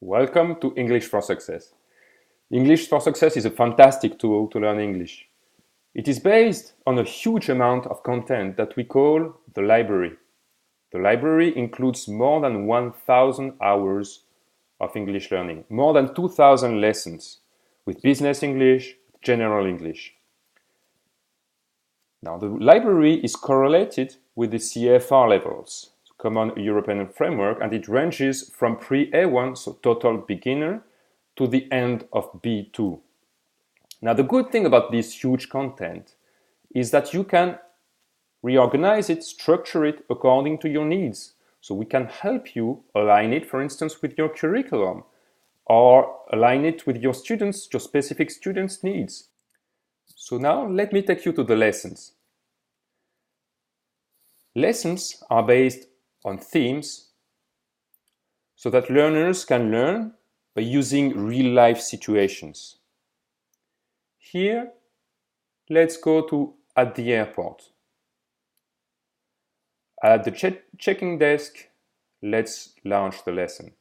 Welcome to English for Success. English for Success is a fantastic tool to learn English. It is based on a huge amount of content that we call the library. The library includes more than 1,000 hours of English learning, more than 2,000 lessons with business English, general English. Now, the library is correlated with the CFR levels, Common European Framework, and it ranges from pre-A1, so total beginner, to the end of B2. Now, the good thing about this huge content is that you can reorganize it, structure it according to your needs. So we can help you align it, for instance, with your curriculum, or align it with your students, your specific students' needs. So now let me take you to the lessons. Lessons are based on themes so that learners can learn by using real-life situations. Here, let's go to at the airport. At the check-in desk, let's launch the lesson.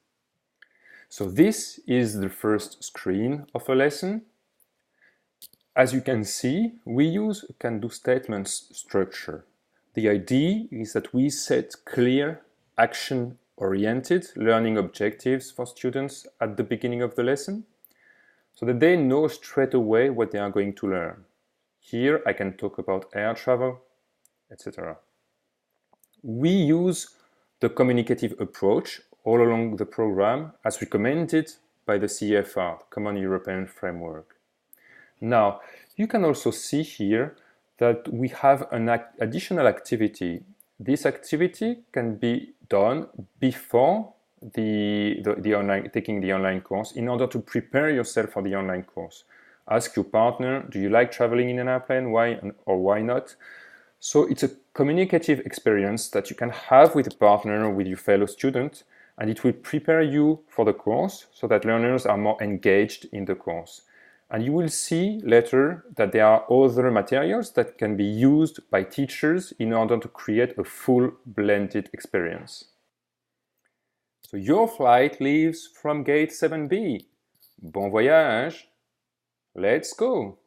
So this is the first screen of a lesson. As you can see, we use a can-do statements structure. The idea is that we set clear, action-oriented learning objectives for students at the beginning of the lesson so that they know straight away what they are going to learn. Here I can talk about air travel, etc. We use the communicative approach all along the program as recommended by the CFR, Common European Framework. Now, you can also see here that we have an additional activity. This activity can be done before taking the online course in order to prepare yourself for the online course. Ask your partner, do you like traveling in an airplane? Why or why not? So it's a communicative experience that you can have with a partner or with your fellow student, and it will prepare you for the course so that learners are more engaged in the course. And you will see later that there are other materials that can be used by teachers in order to create a full blended experience. So your flight leaves from gate 7B. Bon voyage. Let's go.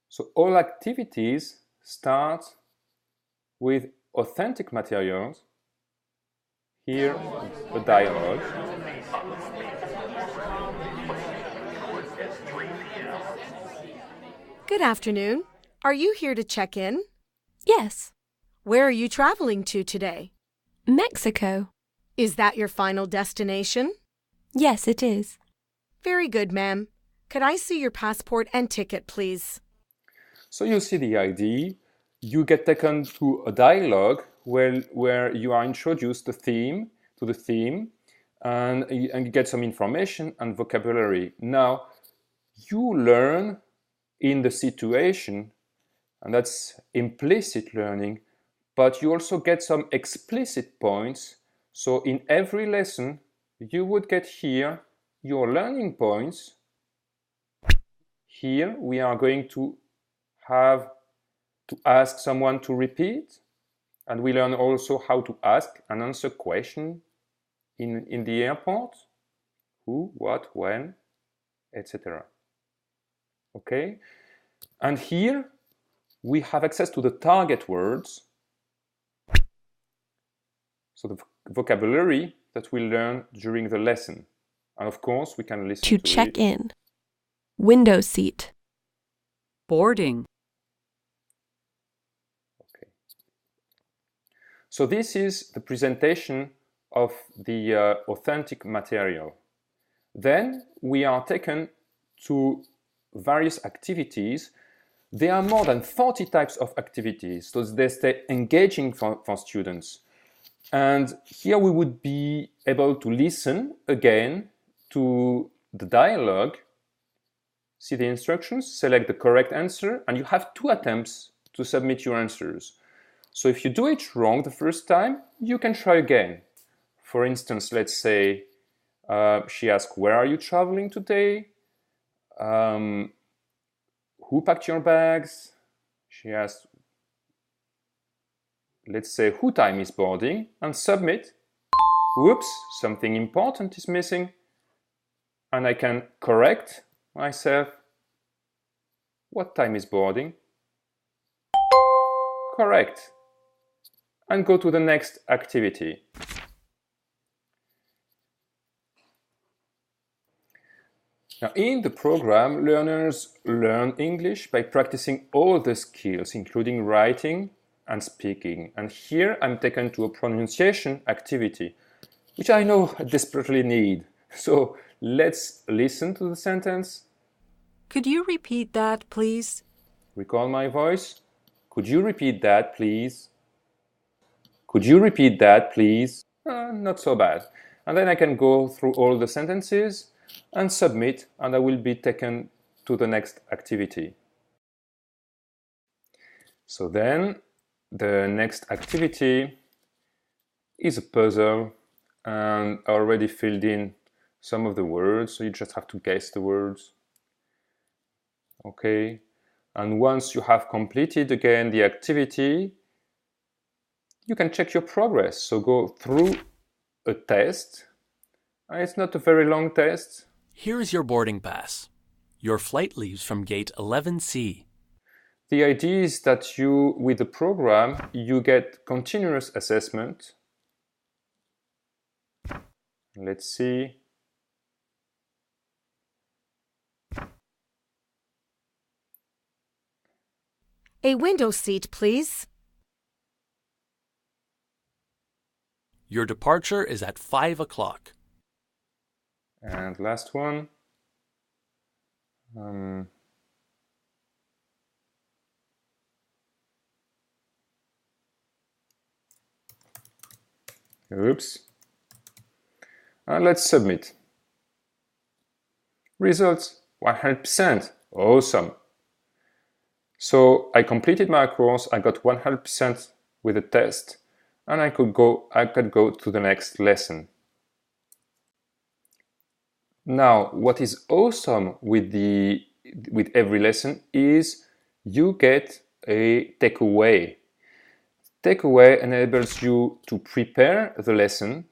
So all activities start with authentic materials. Here, a dialogue. Good afternoon. Are you here to check in? Yes. Where are you traveling to today? Mexico. Is that your final destination? Yes, it is. Very good, ma'am. Could I see your passport and ticket, please? So you see the idea. You get taken to a dialogue where you are introduced to the theme, and you get some information and vocabulary. Now, you learn in the situation, and that's implicit learning, but you also get some explicit points. So in every lesson, you would get here your learning points. Here we are going to have to ask someone to repeat, and we learn also how to ask and answer questions in the airport. Who, what, when, etc. Okay? And here we have access to the target words, so the vocabulary that we learn during the lesson. And of course, we can listen To to check it. in. Window seat. Boarding. Okay. So this is the presentation of the authentic material. Then we are taken to various activities. There are more than 40 types of activities, so they stay engaging for students. And here we would be able to listen again to the dialogue, see the instructions, select the correct answer, and you have 2 attempts to submit your answers. So if you do it wrong the first time, you can try again. For instance, let's say she asked, where are you traveling today? Who packed your bags? She asked, let's say, who time is boarding, and submit. Whoops, something important is missing. And I can correct myself. What time is boarding? Correct. And go to the next activity. Now, in the program, learners learn English by practicing all the skills, including writing and speaking. And here I'm taken to a pronunciation activity, which I know I desperately need. So let's listen to the sentence. Could you repeat that, please? Recall my voice. Could you repeat that, please? Could you repeat that, please? Not so bad. And then I can go through all the sentences and submit, and I will be taken to the next activity. So then, the next activity is a puzzle, and I already filled in some of the words, so you just have to guess the words. Okay, and once you have completed again the activity, you can check your progress. So go through a test. It's not a very long test. Here is your boarding pass. Your flight leaves from gate 11C. The idea is that you, with the program, you get continuous assessment. Let's see. A window seat, please. Your departure is at 5 o'clock. And last one. Oops. And let's submit. Results 100%. Awesome. So I completed my course, I got 100% with the test, and I could go to the next lesson. Now, what is awesome with every lesson is you get a takeaway. Takeaway enables you to prepare the lesson.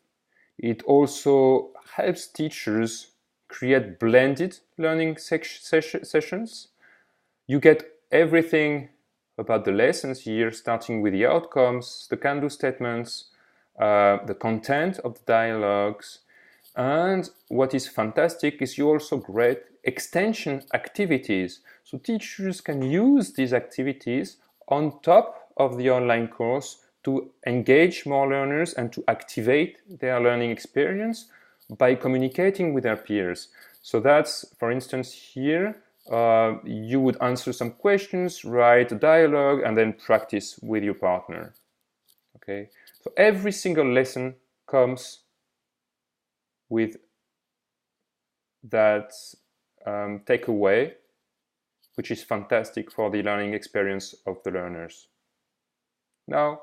It also helps teachers create blended learning sessions. You get everything about the lessons here, starting with the outcomes, the can-do statements, the content of the dialogues. And what is fantastic is you also get extension activities. So teachers can use these activities on top of the online course to engage more learners and to activate their learning experience by communicating with their peers. So that's, for instance, here, you would answer some questions, write a dialogue, and then practice with your partner. Okay, so every single lesson comes with that takeaway, which is fantastic for the learning experience of the learners. Now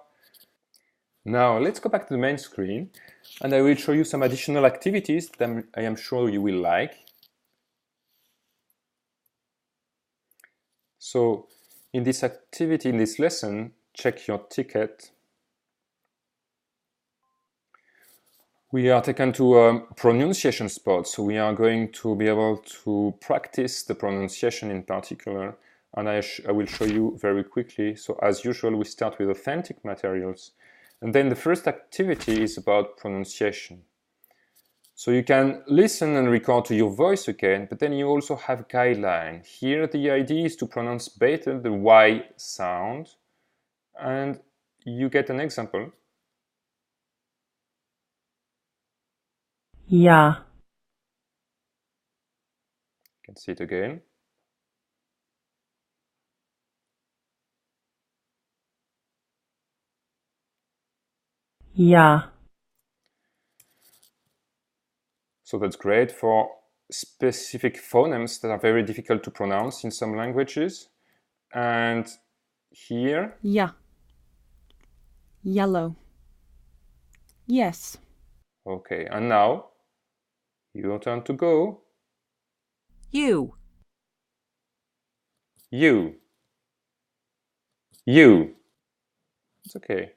let's go back to the main screen, and I will show you some additional activities that I am sure you will like. So in this activity, in this lesson, check your ticket. We are taken to a pronunciation spot, so we are going to be able to practice the pronunciation in particular, and I will show you very quickly. So as usual, we start with authentic materials, and then the first activity is about pronunciation. So you can listen and record to your voice again, but then you also have guidelines. Here the idea is to pronounce better the Y sound, and you get an example. Ja. You can see it again. Ja. So that's great for specific phonemes that are very difficult to pronounce in some languages. And here, Ja. Yellow. Yes. okay, and now your turn to go. You. You. You. It's okay.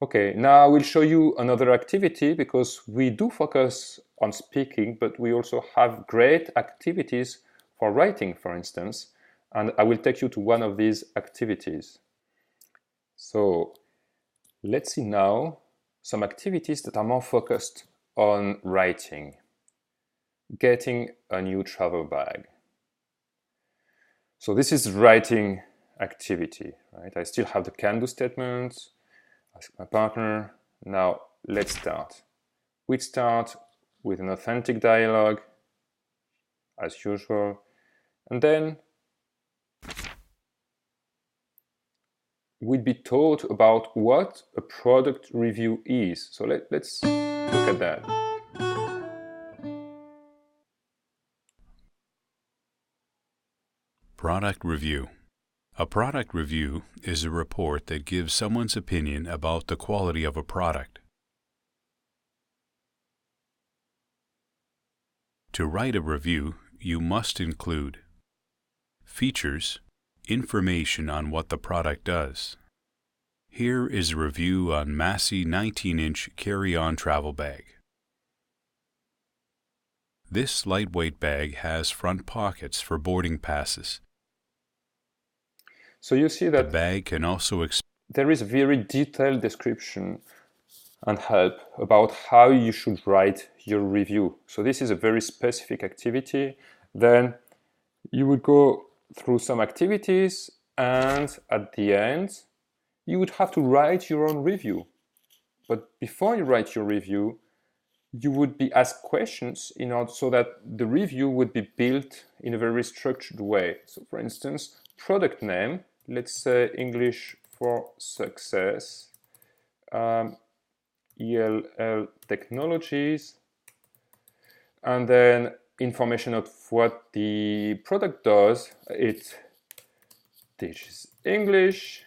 Okay, now I will show you another activity because we do focus on speaking, but we also have great activities for writing, for instance, and I will take you to one of these activities. So let's see now some activities that are more focused on writing. Getting a new travel bag. So this is writing activity, right? I still have the can-do statements. Ask my partner. Now let's start. We'd start with an authentic dialogue, as usual, and then we'd be taught about what a product review is. So let's look at that. Product review. A product review is a report that gives someone's opinion about the quality of a product. To write a review, you must include features, information on what the product does. Here is a review on Massey 19-inch carry-on travel bag. This lightweight bag has front pockets for boarding passes. So you see that the bag can also there is a very detailed description and help about how you should write your review. So this is a very specific activity. Then you would go through some activities, and at the end you would have to write your own review. But before you write your review, you would be asked questions in order so that the review would be built in a very structured way. So for instance, product name, let's say English for Success, ELL Technologies, and then information of what the product does. It teaches English,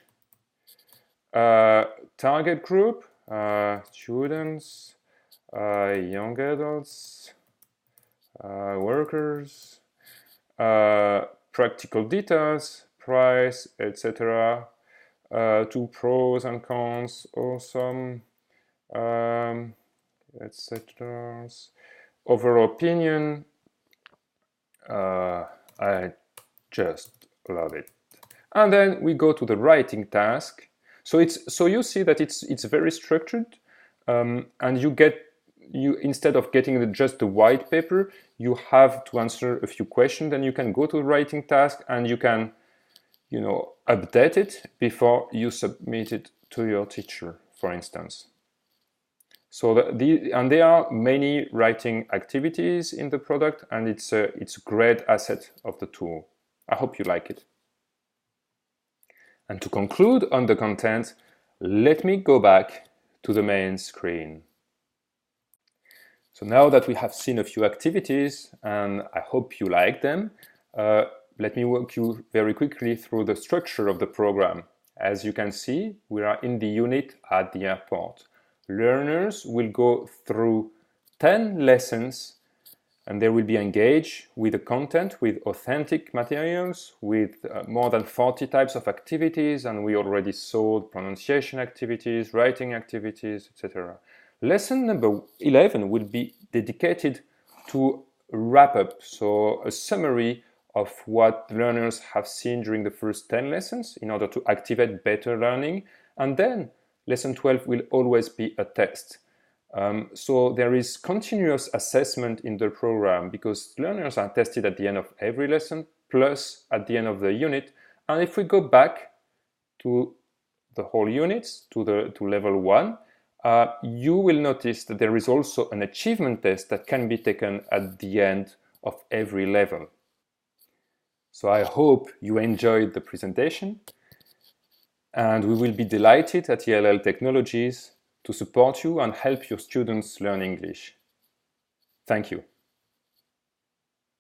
target group, students, young adults, workers, practical details, price, etc. Two pros and cons, awesome, etc. Overall opinion, I just love it. And then we go to the writing task. So you see that it's very structured, and you instead of getting just the white paper, you have to answer a few questions. Then you can go to the writing task and you can, update it before you submit it to your teacher, for instance. So and there are many writing activities in the product, and it's a great asset of the tool. I hope you like it. And to conclude on the content, let me go back to the main screen. So now that we have seen a few activities, and I hope you like them, let me walk you very quickly through the structure of the program. As you can see, we are in the unit at the airport. Learners will go through 10 lessons, and they will be engaged with the content, with authentic materials, with more than 40 types of activities, and we already saw pronunciation activities, writing activities, etc. Lesson number 11 will be dedicated to wrap-up, so a summary of what learners have seen during the first 10 lessons in order to activate better learning. And then lesson 12 will always be a test. So there is continuous assessment in the program because learners are tested at the end of every lesson, plus at the end of the unit. And if we go back to the whole units, to level 1, you will notice that there is also an achievement test that can be taken at the end of every level. So I hope you enjoyed the presentation, and we will be delighted at ELL Technologies to support you and help your students learn English. Thank you.